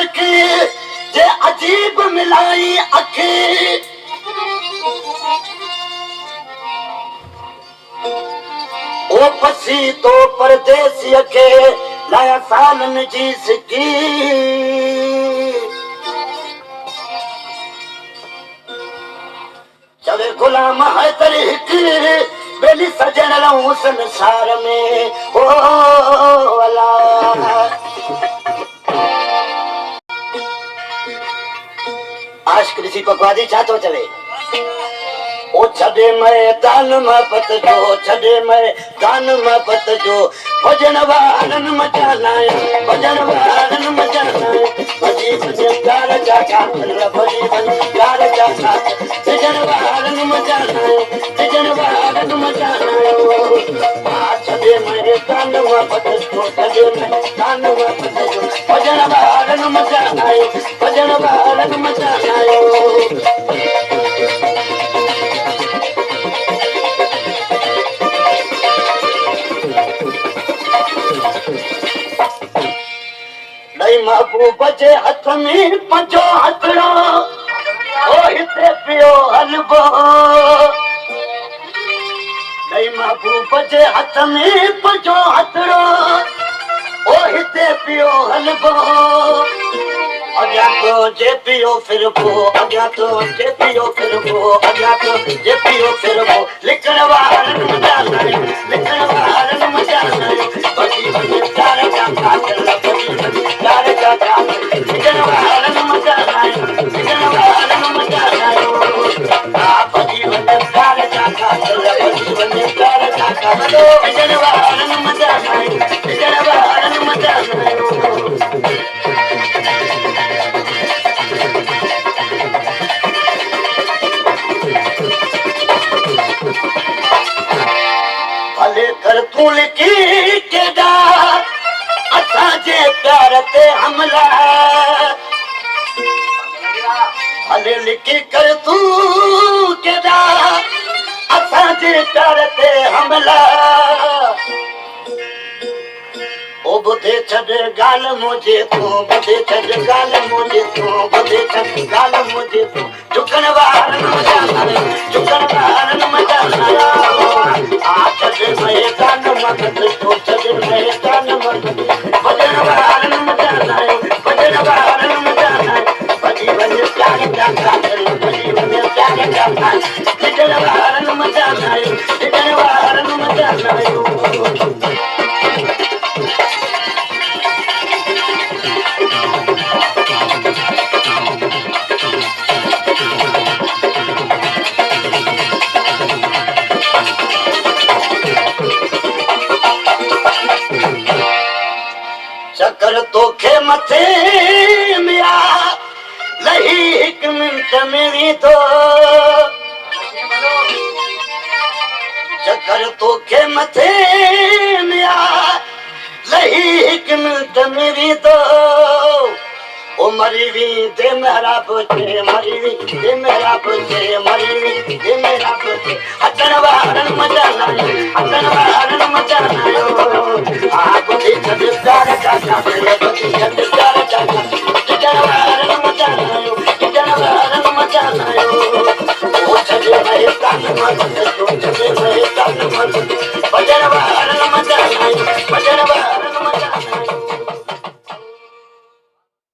अख जे अजीब मिलाई अख ओ पसी तो परदेसीअ खे लाया सालनि जी सिकी चवे गुलाम हैदर हिकु बेली सजण रहूं संसार में ओ अल्लाह आशिक़ ॾिसी पकवादी छा थो चवे ओ छॾे मैदान मोहबत जो छॾे मैदान मोहबत जो भॼण वारनि मचाना भॼण वारनि मचाना भॼी वञे प्यार जा कातल भॼी वञे प्यार जा कातल भॼण वारनि मचाना भॼण वारनि मचाना छॾे मैदान मोहबत जो छॾे मैदान मोहबत जो भॼण वारनि मचाना भॼण वारनि मचाना महबूब जे हथ में पंजो हथड़ो ओ हिते पियो हलबो महबूब जे हथ में पंजो हथड़ो ओ हिते पियो हलबो अॻियां तो जे पियो फिरबो अॻियां तो जे पियो फिरबो अॻियां तो जे पियो फिरबो लिखण वारनि मचाना लिखण वारनि मचाना भॼी वञे प्यार जा कातल भॼी वञे प्यार जा कातल लिखण वारनि मचाना लिखण वारनि मचाना भॼी वञे प्यार जा कातल भॼी वञे प्यार जा कातल लिखण वारनि मचाना लिखण वारनि मचाना भले कर तूं लिखी केॾा असांजे प्यार ते हमला भले लिखी कर तूं केॾा असांजे प्यार ते हमला ओ ॿुधे छॾ ॻाल्हि मुंहिंजे तूं ॿुधे छॾ ॻाल्हि मुंहिंजे तूं ॿुधे छॾ ॻाल्हि मुंहिंजे तूं झुकण वारनि मचाना झुकण वारनि मचाना छॾ मैदान मगद जो छॾ मैदान मगद भॼण वारनि मचाना भॼण वारनि मचाना भॼी वञे प्यार जा कातल भॼी वञे प्यार जा कातल लिखण वारनि मचाना लिखण वारनि मचाना चकर तोखे मथे मिया लही हिकु मिंट में वींदो चकर तोखे मथे मिया लही हिकु मिंट में वींदो ओ मरी वींदे महराब थे मरी वींदे महराब थे मरी वींदे महराब थे अचण वारनि मचाना अचण वारनि मचाना